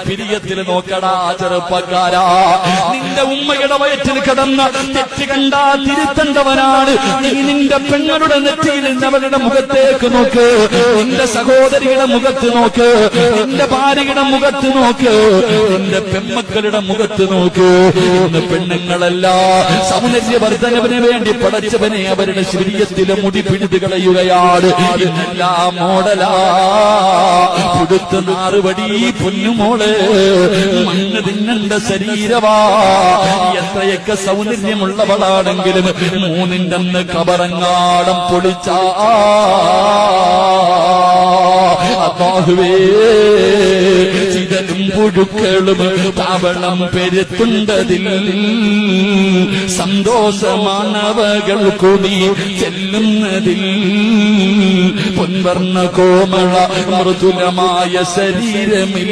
പിരിയത്തിൽ നോക്കടാ ചെറുപ്പക്കാരാ, നിന്റെ ഉമ്മയുടെ വയറ്റിൽ കിടന്ന തെറ്റ് കണ്ടാ തിരുത്തേണ്ടവനാണ് നീ. നിന്റെ പെങ്ങളുടെ നെറ്റിയിൽ അവരുടെ മുഖത്തേക്ക് നോക്ക്, നിന്റെ സഹോദരിയുടെ മുഖത്ത് നോക്ക്, നിന്റെ ഭാര്യയുടെ മുഖത്ത് നോക്ക്, നിന്റെ പെൺമക്കളുടെ മുഖത്ത് നോക്ക്. ഇന്ന് പെണ്ണുങ്ങളല്ല സൗന്ദര്യവർദ്ധനവിന് വേണ്ടി പടച്ചവനെ അവരുടെ ശരീരത്തിലെ മുടി പിടിത് കളയുകയാണ്. ഇന്നെല്ലാം മോഡലാ, പുടുത്ത് നാറുപടി പൊന്നുമോള്, മണ്ണ് തിന്നണ്ട ശരീരവാ. എത്രയൊക്കെ സൗന്ദര്യമുള്ളവളാണെങ്കിലും മൂന്നിന്റെ അന്ന് കബറങ്ങാടം പൊളിച്ചാ അല്ലാഹുവേ, ചിതലും പുഴുക്കളും താവളം പെരുത്തുണ്ടതിൽ സന്തോഷമാണവകൾ കൂടി ചെല്ലുന്നതിൽ. പൊൻവർണ്ണ കോമള മൃദുലമായ ശരീരമിൽ